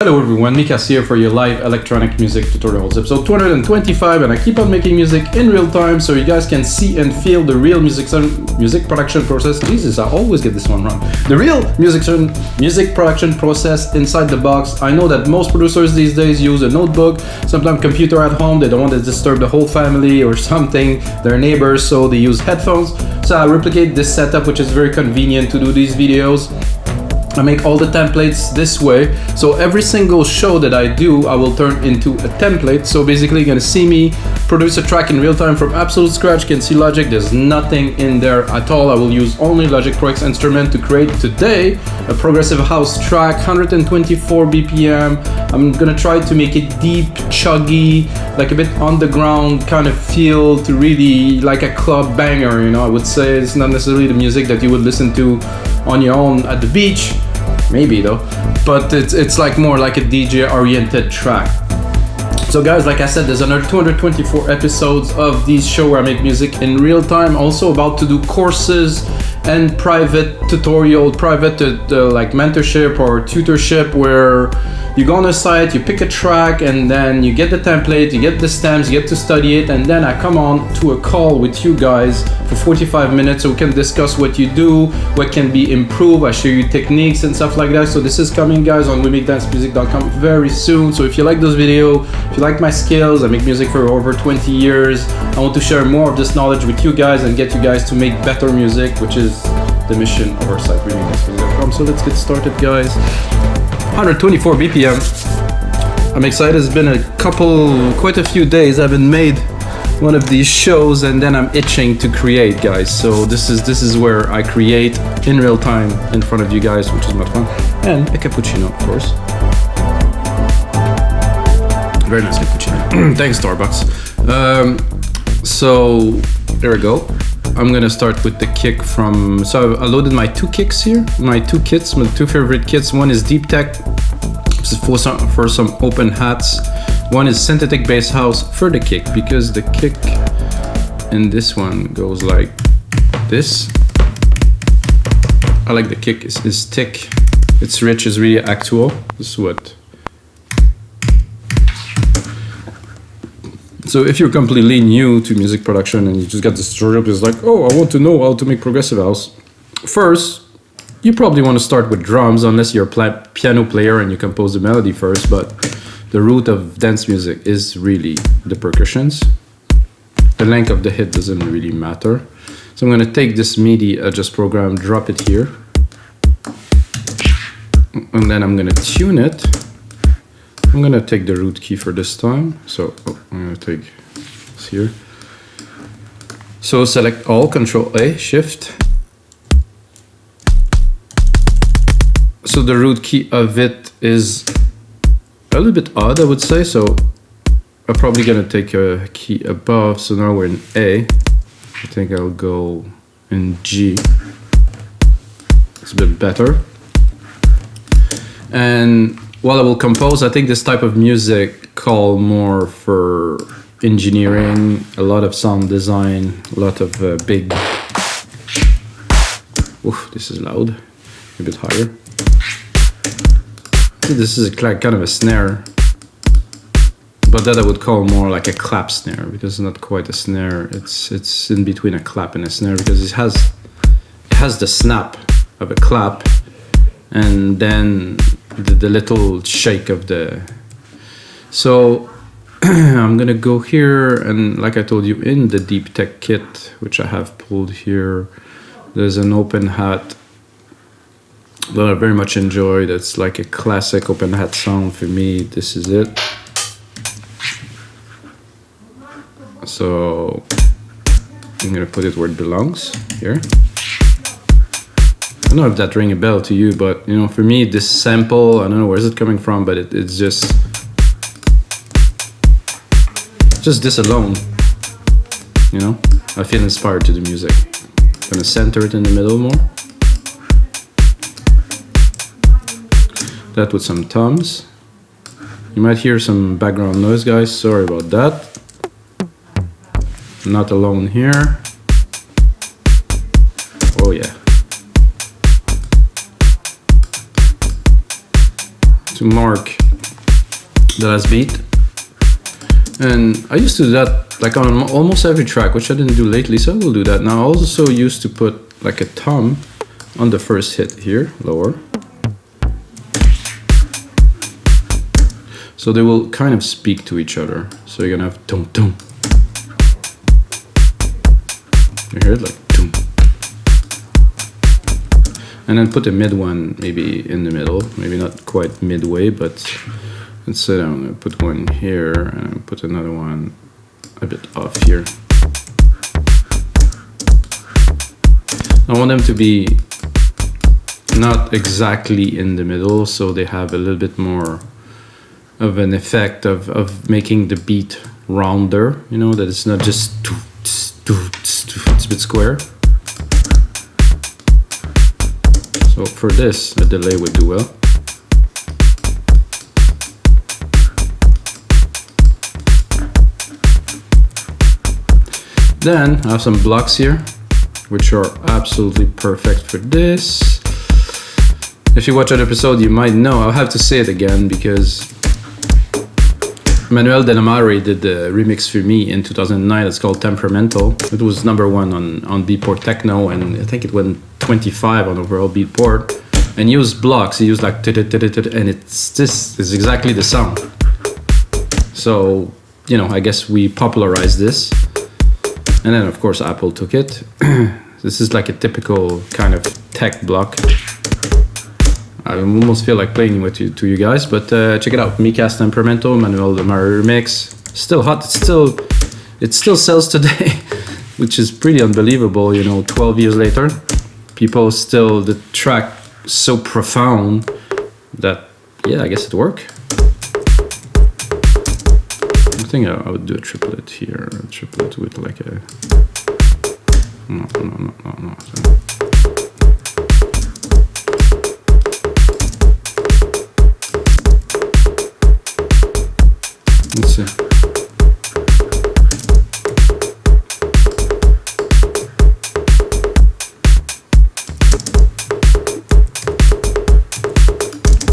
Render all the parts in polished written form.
Hello everyone, Mikas here for your live electronic music tutorials, episode 225, and I keep on making music in real time so you guys can see and feel the real music production process. Jesus, I always get this one wrong. The real music production process inside the box. I know that most producers these days use a notebook, sometimes computer at home. They don't want to disturb the whole family or something, their neighbors, so they use headphones. So I replicate this setup, which is very convenient to do these videos. I make all the templates this way, so every single show that I do, I will turn into a template. So basically, you're gonna see me produce a track in real time from absolute scratch. You can see Logic, there's nothing in there at all. I will use only Logic Pro X instrument to create today a progressive house track, 124 BPM. I'm gonna try to make it deep, chuggy, like a bit underground kind of feel, to really like a club banger, you know. I would say it's not necessarily the music that you would listen to on your own at the beach, maybe though, but it's like more like a DJ oriented track. So guys, like I said, there's another 224 episodes of these show where I make music in real time. Also about to do courses and private tutorial, private like mentorship or tutorship, where you go on a site, you pick a track, and then you get the template, you get the stems, you get to study it, and then I come on to a call with you guys for 45 minutes so we can discuss what you do, what can be improved. I show you techniques and stuff like that. So this is coming, guys, on weMakeDanceMusic.com very soon. So if you like this video, if you like my skills, I make music for over 20 years. I want to share more of this knowledge with you guys and get you guys to make better music, which is the mission of our site, weMakeDanceMusic.com. So let's get started, guys. 124 BPM. I'm excited. It's been quite a few days. I haven't made one of these shows, and then I'm itching to create, guys. So this is where I create in real time in front of you guys, which is much fun. And a cappuccino, of course. Very nice cappuccino. Thanks, Starbucks. So there we go. I'm gonna start with the kick from, so I loaded my two kicks here, my two kits, my two favorite kits. One is Deep Tech for some open hats. One is Synthetic Bass House for the kick, because the kick in this one goes like this. I like the kick, it's thick, it's rich, it's really actual. This is what. So if you're completely new to music production and you just got this tutorial, it's like, oh, I want to know how to make progressive house. First, you probably want to start with drums, unless you're a piano player and you compose the melody first, but the root of dance music is really the percussions. The length of the hit doesn't really matter. So I'm going to take this MIDI just program, drop it here, and then I'm going to tune it. I'm gonna take the root key for this time. So I'm gonna take this here. So select all, Control A, Shift. So the root key of it is a little bit odd, I would say. So I'm probably gonna take a key above. So now we're in A. I think I'll go in G. It's a bit better. And while I will compose, I think this type of music call more for engineering, a lot of sound design, a lot of big. Oof, this is loud. A bit higher. This is kind of a snare, but that I would call more like a clap snare, because it's not quite a snare. It's in between a clap and a snare, because it has the snap of a clap, and then the little shake of the. So I'm gonna go here, and like I told you, in the Deep Tech kit, which I have pulled here, there's an open hat that I very much enjoy. That's like a classic open hat sound for me. This is it. So I'm gonna put it where it belongs, here. I don't know if that rings a bell to you, but you know, for me, this sample, I don't know where's it coming from, but it's just this alone, you know, I feel inspired to the music. I'm gonna center it in the middle more. That with some toms. You might hear some background noise, guys, sorry about that. I'm not alone here. Oh yeah. To mark the last beat. And I used to do that like on almost every track, which I didn't do lately, so I will do that now. I also used to put like a thumb on the first hit here, lower. So they will kind of speak to each other. So you're gonna have dum dum. You hear it like dum. And then put a mid one maybe in the middle, maybe not quite midway, but instead I'm gonna put one here and put another one a bit off here. I want them to be not exactly in the middle, so they have a little bit more of an effect of making the beat rounder, you know, that it's not just it's a bit square. So for this, a delay would do well. Then I have some blocks here, which are absolutely perfect for this. If you watch that episode, you might know. I'll have to say it again because Manuel De La Mare did the remix for me in 2009. It's called Temperamental. It was #1 on Beatport Techno, and I think it went 25 on overall Beatport. And used blocks. He used like and this is exactly the sound. So, you know, I guess we popularized this. And then of course Apple took it. This is like a typical kind of tech block. I almost feel like playing with you to you guys, but check it out. Micast Temperamental, Manuel De La Mare remix. Still hot. It still sells today, which is pretty unbelievable. You know, 12 years later, people still the track so profound that yeah, I guess it worked. I think I would do a triplet here. A triplet with like a no. Let's see.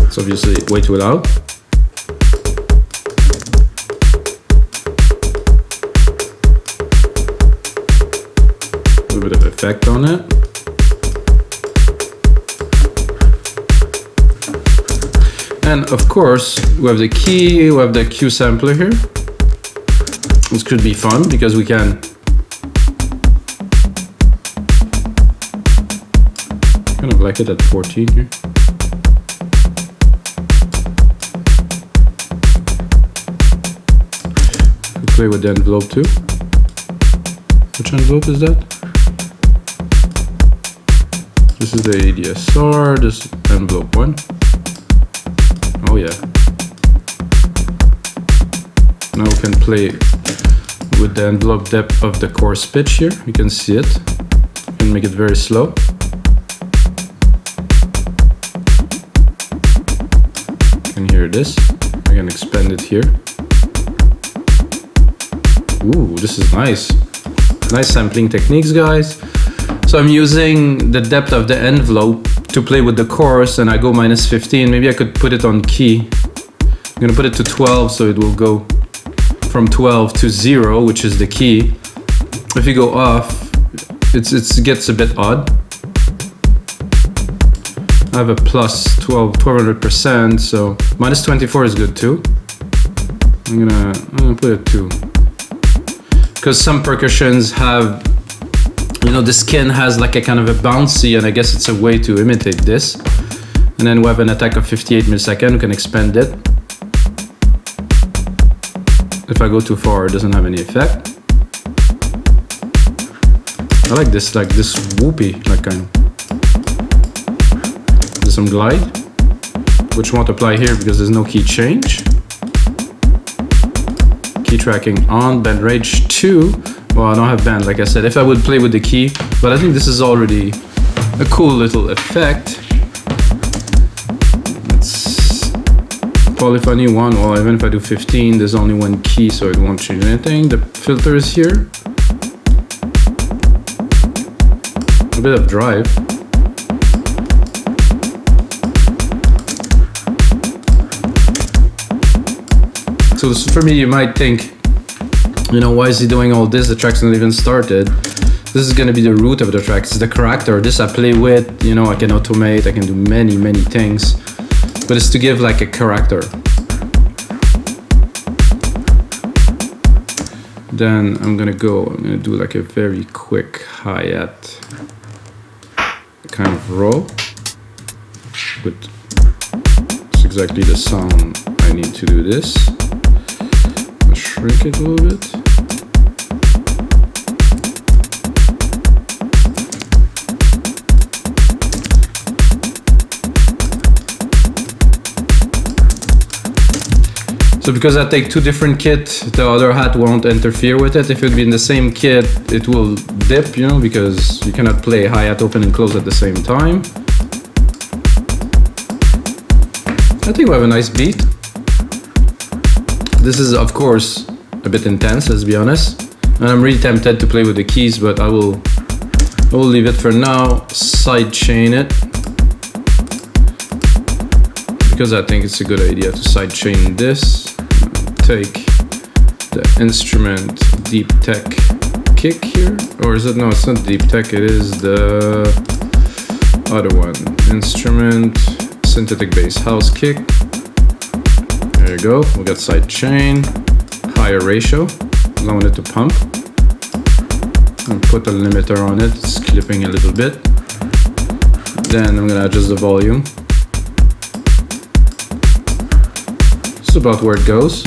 It's obviously way too loud. A little bit of effect on it. And of course, we have the key, we have the Q sampler here. This could be fun because we can kind of like it at 14 here. We play with the envelope too. Which envelope is that? This is the ADSR, this is envelope 1. Oh yeah. Now we can play with the envelope depth of the chorus pitch here. You can see it. You can make it very slow. You can hear this. I can expand it here. Ooh, this is nice. Nice sampling techniques, guys. So I'm using the depth of the envelope to play with the chorus, and I go -15. Maybe I could put it on key. I'm gonna put it to 12, so it will go from 12 to 0, which is the key. If you go off, it gets a bit odd. I have a plus 1200%, so -24 is good too. I'm gonna put it 2. Because some percussions have, you know, the skin has like a kind of a bouncy, and I guess it's a way to imitate this. And then we have an attack of 58 milliseconds, we can expand it. If I go too far, it doesn't have any effect. I like this whoopy, like kind of. There's some glide, which won't apply here because there's no key change. Key tracking on, band range 2. Well, I don't have band, like I said. If I would play with the key, but I think this is already a cool little effect. It's polyphony 1. Well, even if I do 15, there's only one key, so it won't change anything. The filter is here. A bit of drive. So for me, you might think, you know, why is he doing all this? The track's not even started. This is gonna be the root of the track. It's the character. This I play with, you know, I can automate, I can do many, many things. But it's to give like a character. Then I'm gonna do like a very quick hi-hat kind of roll. But it's exactly the sound I need to do this. I'll shrink it a little bit. So because I take two different kits, the other hat won't interfere with it. If it would be in the same kit, it will dip, you know, because you cannot play hi-hat open and close at the same time. I think we have a nice beat. This is, of course, a bit intense, let's be honest. And I'm really tempted to play with the keys, but I will leave it for now. Sidechain it. Because I think it's a good idea to sidechain this. Take the instrument deep tech kick here, or is it? No, it's not deep tech, it is the other one. Instrument synthetic bass house kick. There you go, we got sidechain, higher ratio, allowing it to pump. And put a limiter on it, it's clipping a little bit. Then I'm gonna adjust the volume. It's about where it goes.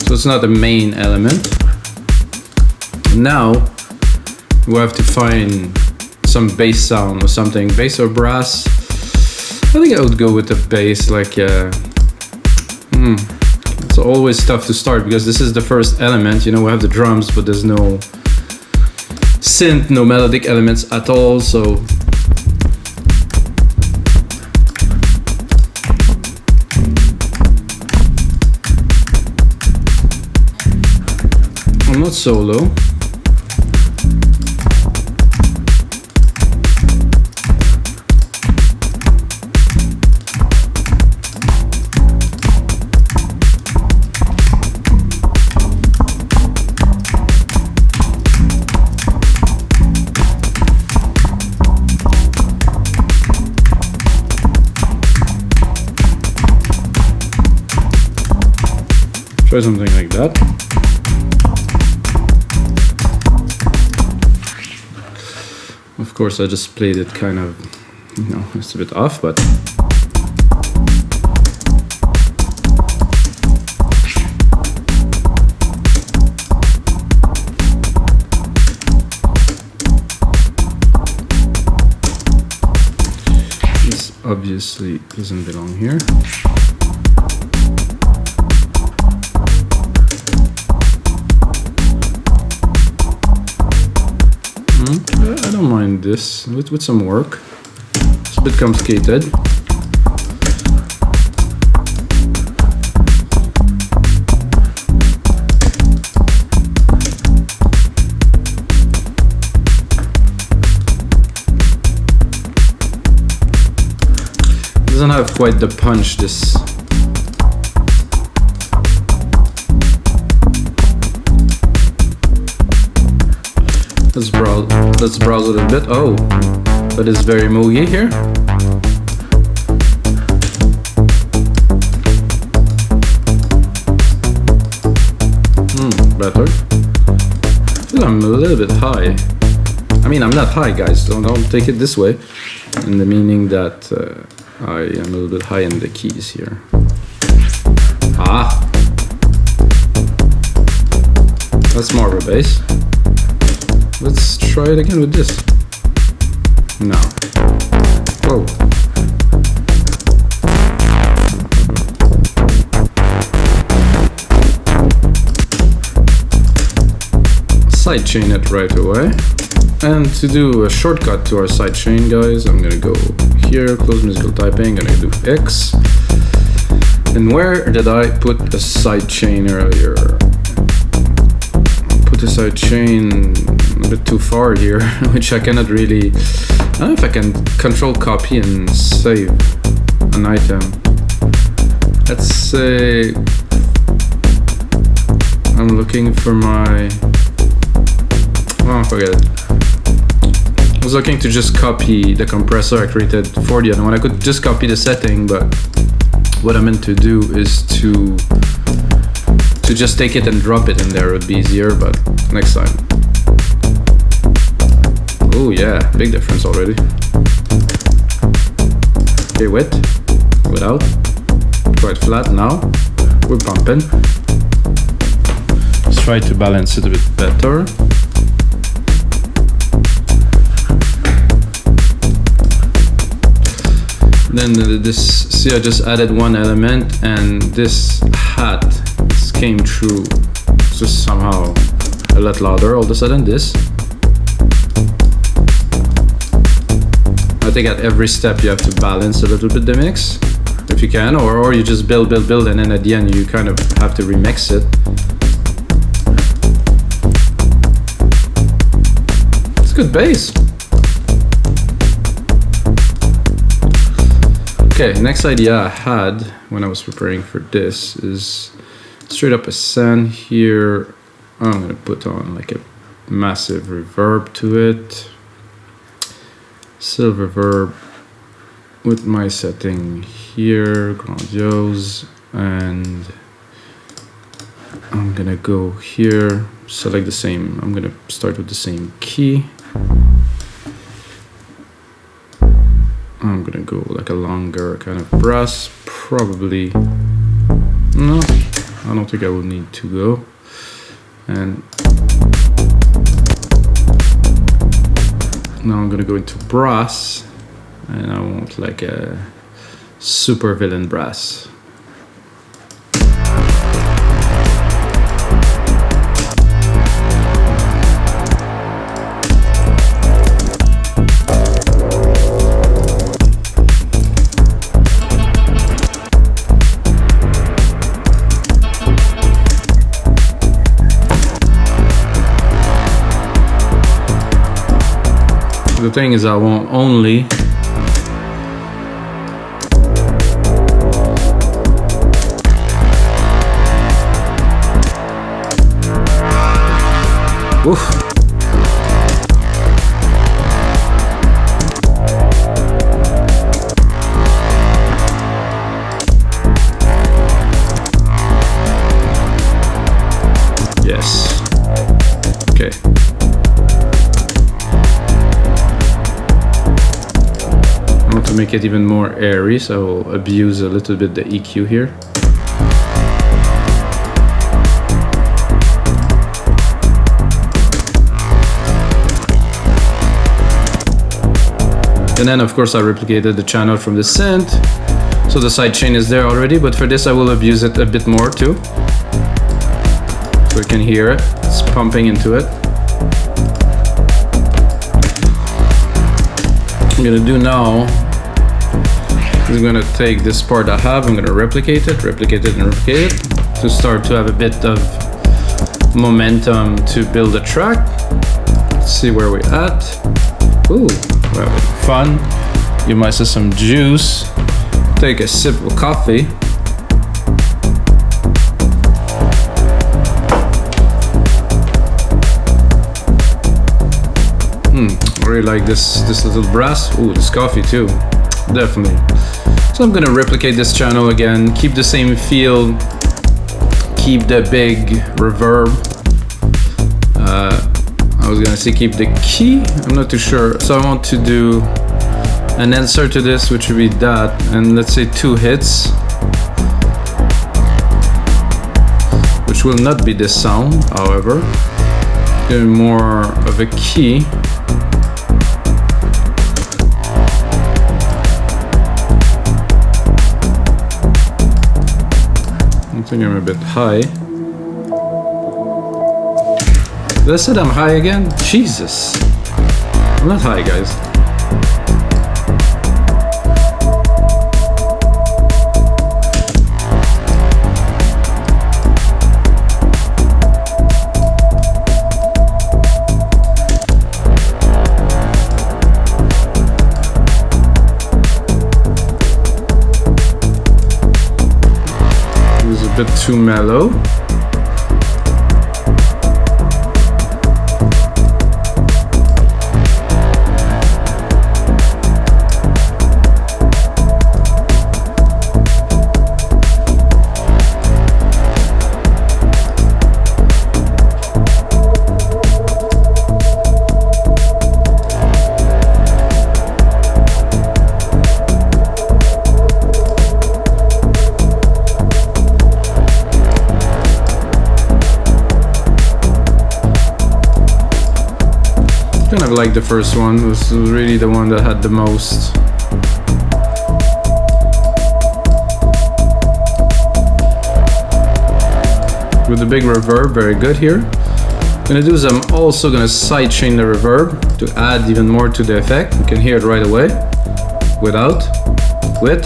So it's not the main element. Now we have to find some bass sound or something, bass or brass. I think I would go with the bass, like it's always tough to start because this is the first element, you know, we have the drums, but there's no synth, no melodic elements at all, so I'm not solo. Try something like that. Of course, I just played it kind of, you know, it's a bit off, but this obviously doesn't belong here. I don't mind this with some work. It's a bit complicated. Doesn't have quite the punch, this. Let's browse a little bit. Oh, but it's very moogie here. Better. I feel I'm a little bit high. I mean, I'm not high, guys. Don't take it this way. In the meaning that I am a little bit high in the keys here. Ah, that's more of a bass. Let's try it again with this. No. Whoa. Sidechain it right away. And to do a shortcut to our sidechain, guys, I'm gonna go here, close musical typing, gonna do X. And where did I put the sidechain earlier? Put the sidechain a bit too far here, which I cannot really I don't know if I can control copy and save an item. Let's say I'm looking for my, oh, forget it. I was looking to just copy the compressor I created for the other one. I could just copy the setting, but what I meant to do is to just take it and drop it in there. It would be easier, but next time. Oh yeah, big difference already. Okay, with, without, quite flat now. We're pumping. Let's try to balance it a bit better. Then this, see, I just added one element, and this hat came through just somehow a lot louder all of a sudden. This, I think at every step you have to balance a little bit the mix if you can, or you just build, and then at the end you kind of have to remix it. It's good bass. Okay, next idea I had when I was preparing for this is straight up a send here. I'm gonna put on like a massive reverb to it. SilverVerb with my setting here, Grandiose, and I'm gonna go here, select the same, I'm gonna start with the same key. I'm gonna go like a longer kind of brass, probably. No, I don't think I will need to go. And now I'm gonna go into brass, and I want like a super villain brass. The thing is, I want only oof. Yes. Okay. To make it even more airy, so I will abuse a little bit the EQ here. And then of course I replicated the channel from the synth, so the sidechain is there already, but for this I will abuse it a bit more too, so you can hear it, it's pumping into it. What I'm gonna do now, I'm gonna take this part I have, I'm gonna replicate it, to start to have a bit of momentum to build a track. Let's see where we're at. Ooh, we're having fun. Give myself some juice. Take a sip of coffee. I really like this little brass. Ooh, this coffee too, definitely. So I'm gonna replicate this channel again, keep the same feel, keep the big reverb. I was gonna say keep the key, I'm not too sure. So I want to do an answer to this, which would be that, and let's say 2 hits, which will not be this sound, however. Give more of a key. I think I'm a bit high. Did I said I'm high again? Jesus. I'm not high, guys. too mellow. Kind of like the first one. This was really the one that had the most. With the big reverb, very good here. Gonna do is I'm also gonna sidechain the reverb to add even more to the effect. You can hear it right away. Without, with,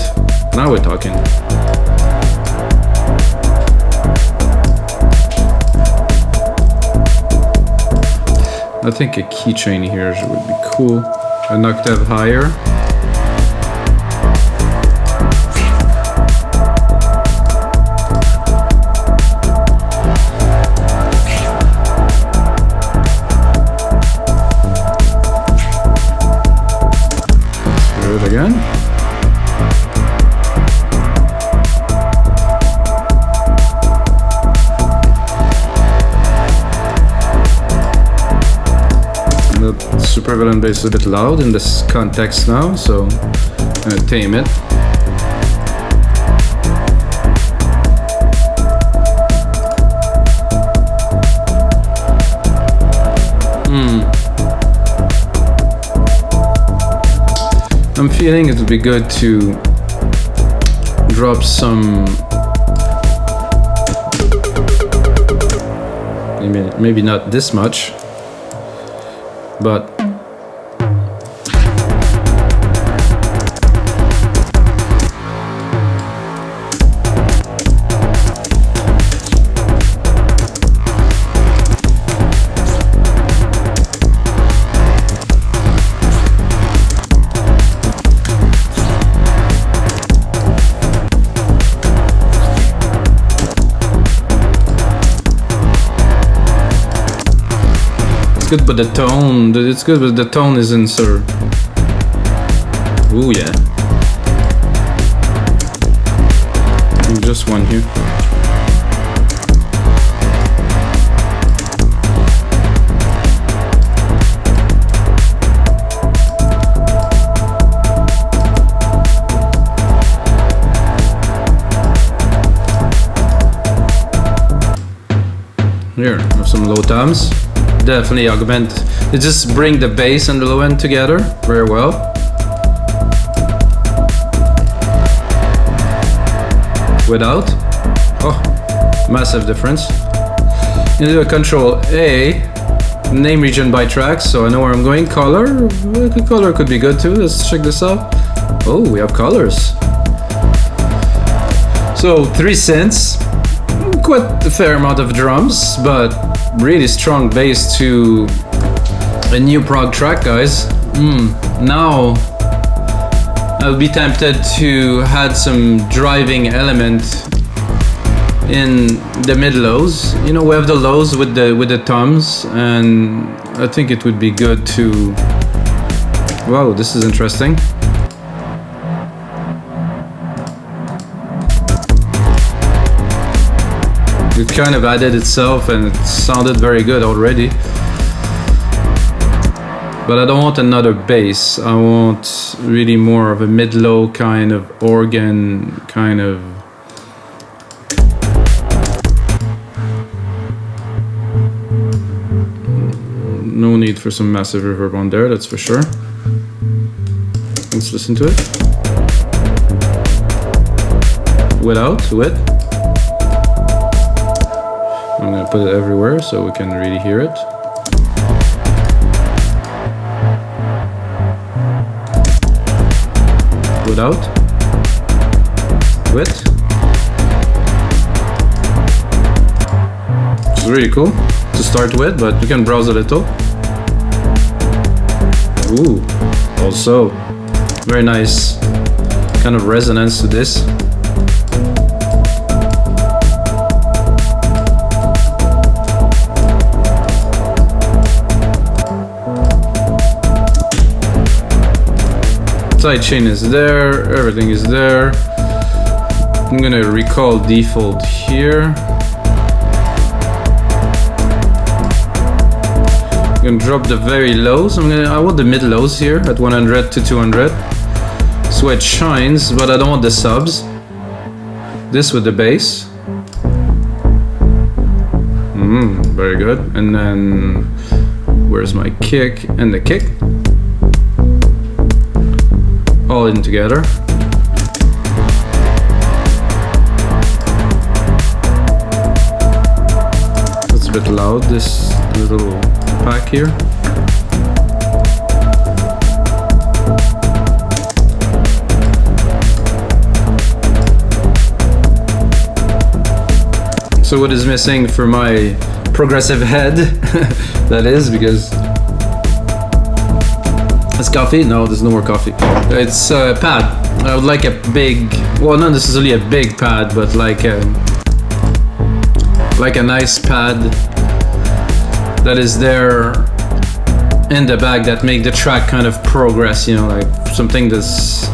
now we're talking. I think a keychain here would be cool. An octave higher. Let's do it again. Super violin bass is a bit loud in this context now, so I'm gonna tame it. I'm feeling it would be good to drop some, maybe not this much, but good, but the tone, it's good, but the tone isn't so. Ooh, yeah. Just one here. Here, have some low toms. Definitely augment. It just bring the bass and the low end together very well. Without. Oh, massive difference. You do a Control A, name region by tracks, so I know where I'm going. Color, color could be good too. Let's check this out. Oh, we have colors. So 3 synths, quite a fair amount of drums, but really strong bass to a new prog track, guys. Now I'll be tempted to add some driving element in the mid lows. You know, we have the lows with the toms, and I think it would be good to. Wow, this is interesting. It kind of added itself and it sounded very good already. But I don't want another bass. I want really more of a mid-low kind of organ, kind of. No need for some massive reverb on there, that's for sure. Let's listen to it. Without, with. I'm gonna put it everywhere so we can really hear it. Without, with. It's really cool to start with, but you can browse a little. Ooh, also very nice kind of resonance to this. Sidechain is there, everything is there. I'm gonna recall default here. I'm gonna drop the very lows. I want the mid lows here at 100 to 200. So it shines, but I don't want the subs. This with the bass. Very good. And then where's my kick and the kick? All in together. It's a bit loud, this little pack here. So what is missing for my progressive head? That is because it's coffee. No, there's no more coffee. It's a pad. I would like a big, well, not necessarily a big pad, but like a nice pad that is there in the back that make the track kind of progress. You know, like something that's,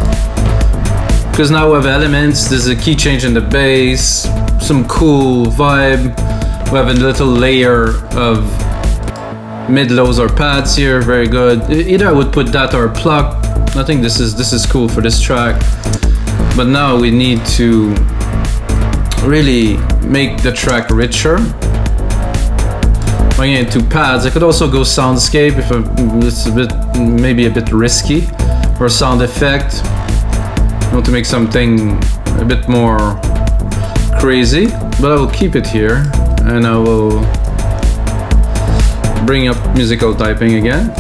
because now we have elements. There's a key change in the bass. Some cool vibe. We have a little layer of mid-lows or pads here, very good. Either I would put that or pluck. I think this is cool for this track. But now we need to really make the track richer. Going into pads, I could also go soundscape if it's a bit, maybe a bit risky, or sound effect. I want to make something a bit more crazy, but I will keep it here and I will bring up musical typing again.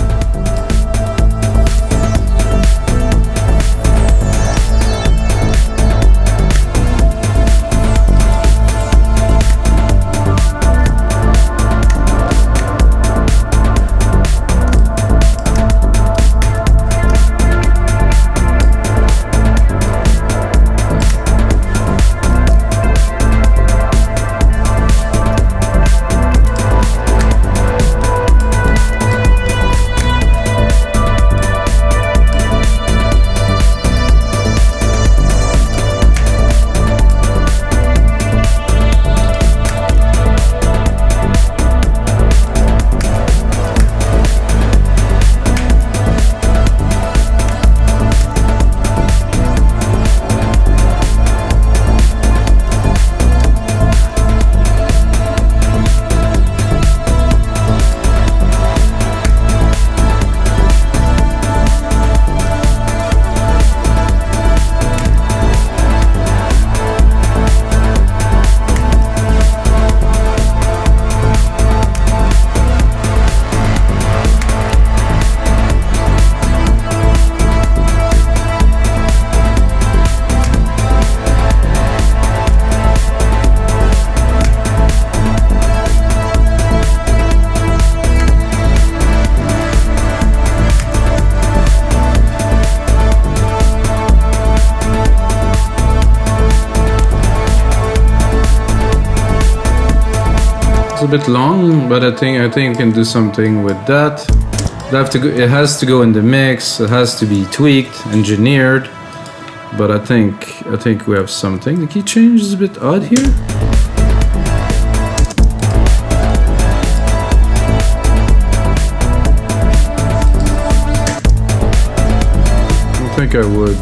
A bit long, but I think I can do something with that. It has to go in the mix. It has to be tweaked, engineered. But I think we have something. The key change is a bit odd here. I think I would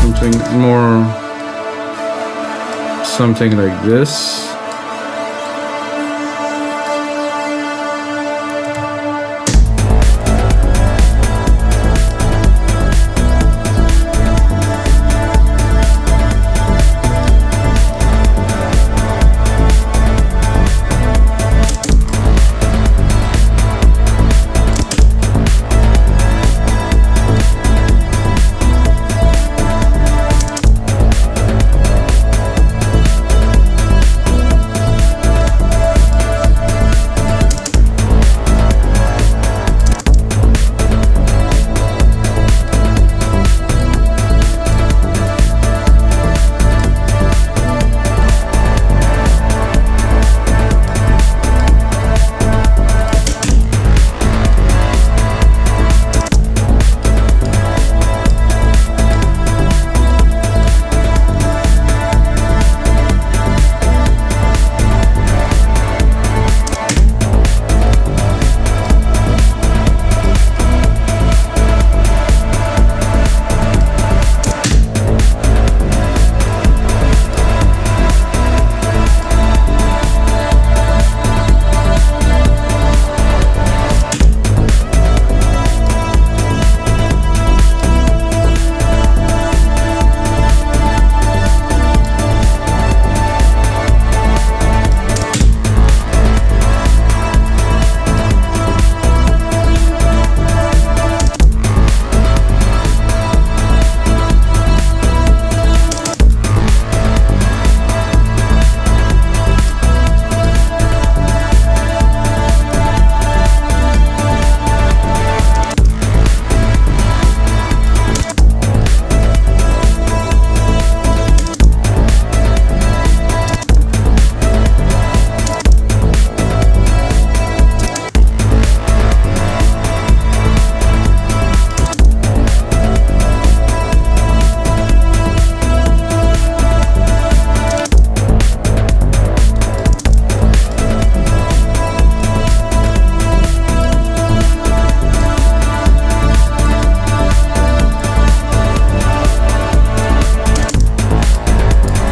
something more. Something like this.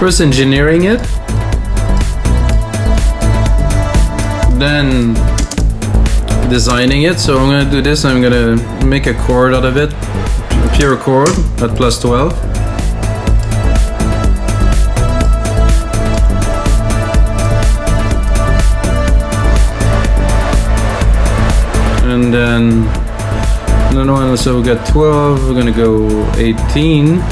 First engineering it, then designing it. So I'm gonna do this. I'm gonna make a chord out of it, a pure chord at +12. And then another one, so we got 12, we're gonna go 18.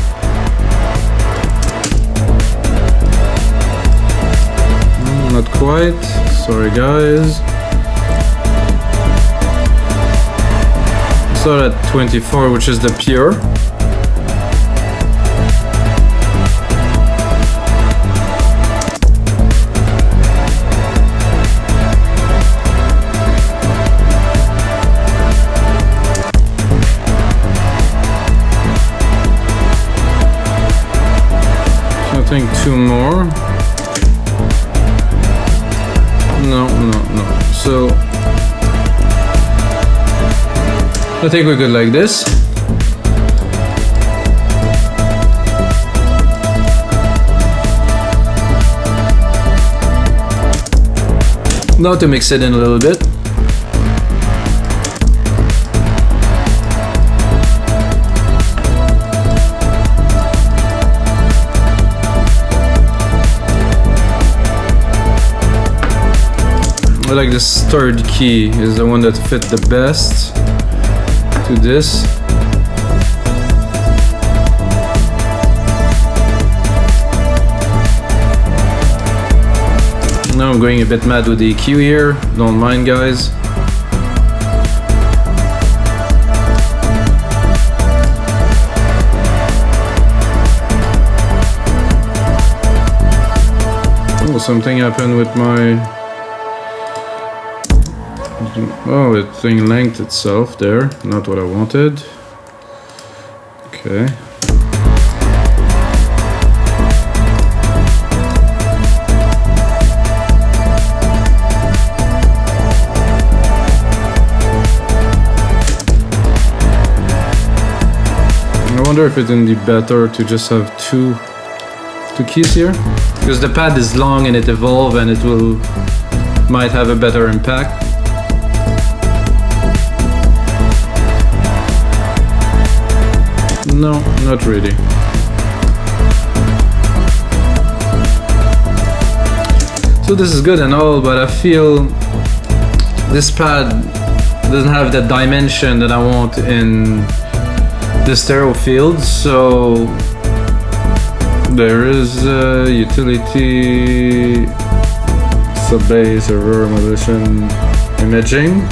Not quite, sorry guys. So at 24, which is the pure. I think 2 more. No. So I think we're good like this. Now to mix it in a little bit. I like this third key is the one that fit the best to this. Now I'm going a bit mad with the EQ here, don't mind guys. Oh, something happened with my... Oh, the thing length itself there, not what I wanted. Okay. I wonder if it would be better to just have two keys here, because the pad is long and it evolves and it might have a better impact. No, not really. So this is good and all, but I feel this pad doesn't have the dimension that I want in the stereo field. So there is a utility, sub-bass, or reverb modulation, imaging,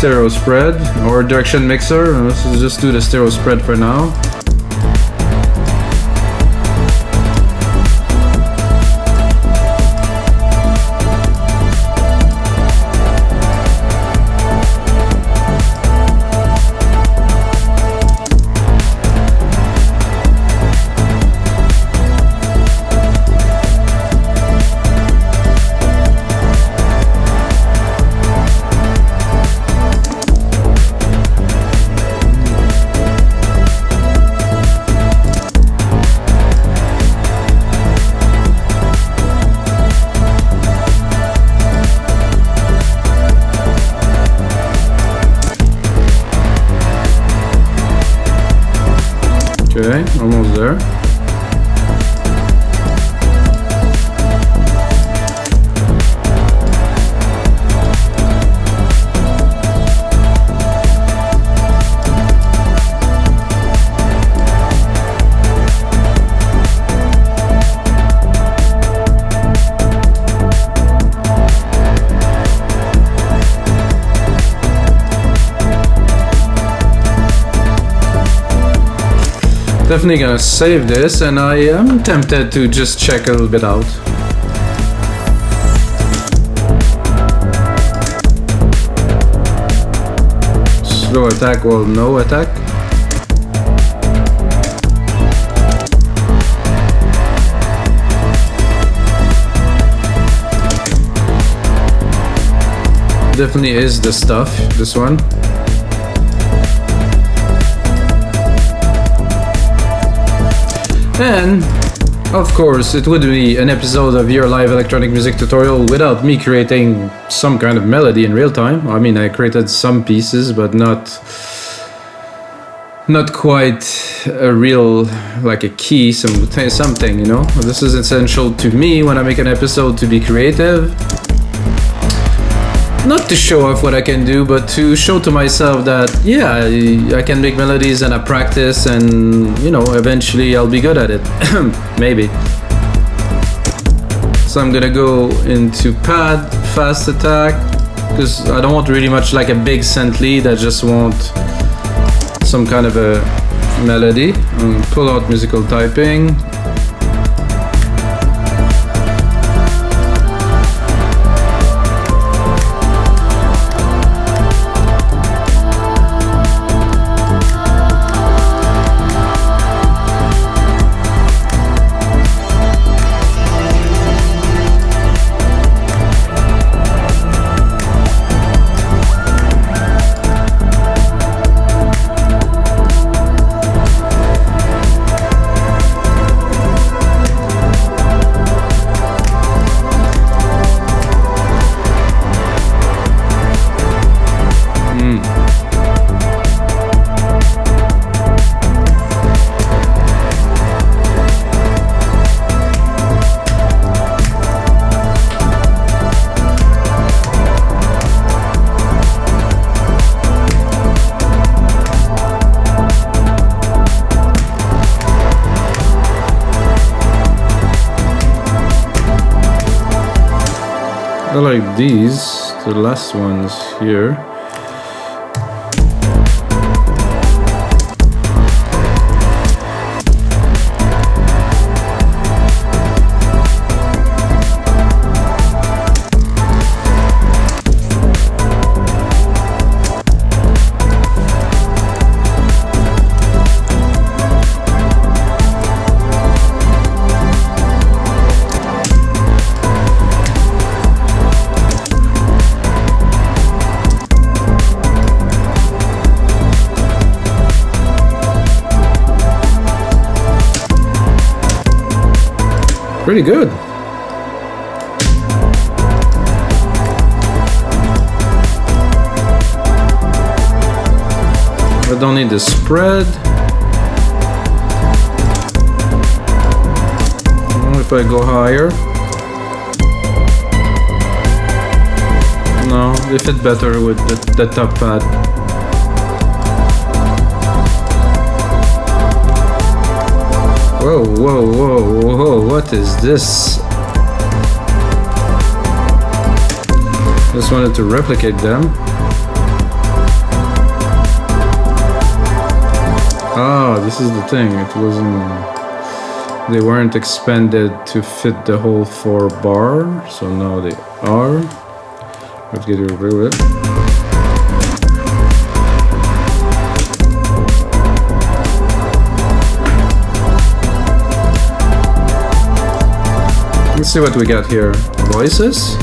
stereo spread, or direction mixer. Let's just do the stereo spread for now. Okay, almost there. Definitely gonna save this, and I am tempted to just check a little bit out. Slow attack or no attack. Definitely is the stuff, this one. And Of course, it would be an episode of your live electronic music tutorial without me creating some kind of melody in real time. I mean, I created some pieces, but not quite a real, like a key, something, you know. This is essential to me when I make an episode, to be creative. Not to show off what I can do, but to show to myself that, yeah, I can make melodies and I practice, and, you know, eventually I'll be good at it. Maybe. So I'm gonna go into pad, fast attack, because I don't want really much like a big synth lead, I just want some kind of a melody. Pull out musical typing. I like these, the last ones here. Pretty good. I don't need the spread. If I go higher. No, they fit better with the top pad. Whoa, whoa, whoa, whoa, what is this? Just wanted to replicate them. Ah, this is the thing, it wasn't... They weren't expanded to fit the whole 4 bar, so now they are. Let's get rid of it. Let's see what we got here. Voices.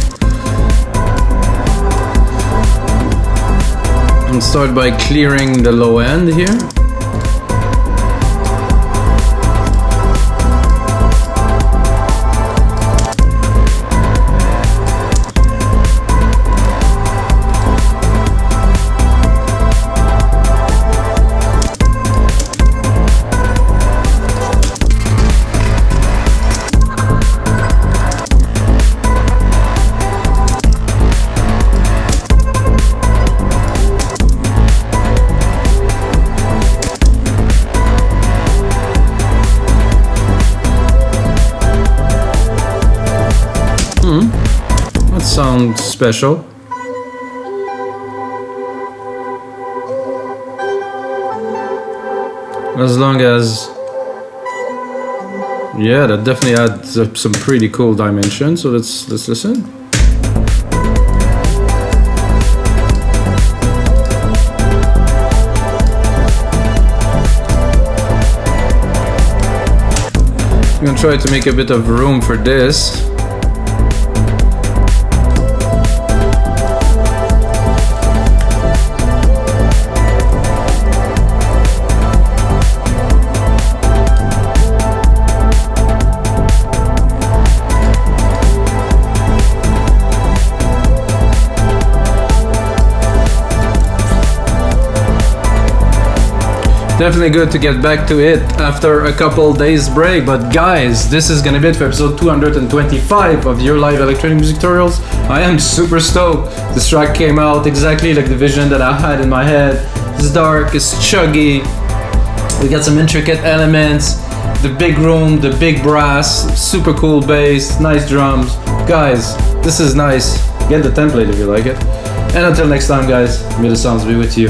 And start by clearing the low end here. That sounds special. As long as... Yeah, that definitely adds up some pretty cool dimension, so let's listen. I'm gonna try to make a bit of room for this. Definitely good to get back to it after a couple days break. But guys, this is gonna be it for episode 225 of your live electronic music tutorials. I am super stoked. This track came out exactly like the vision that I had in my head. It's dark, it's chuggy. We got some intricate elements, the big room, the big brass, super cool bass, nice drums. Guys, this is nice. Get the template if you like it. And until next time, guys, may the sounds be with you.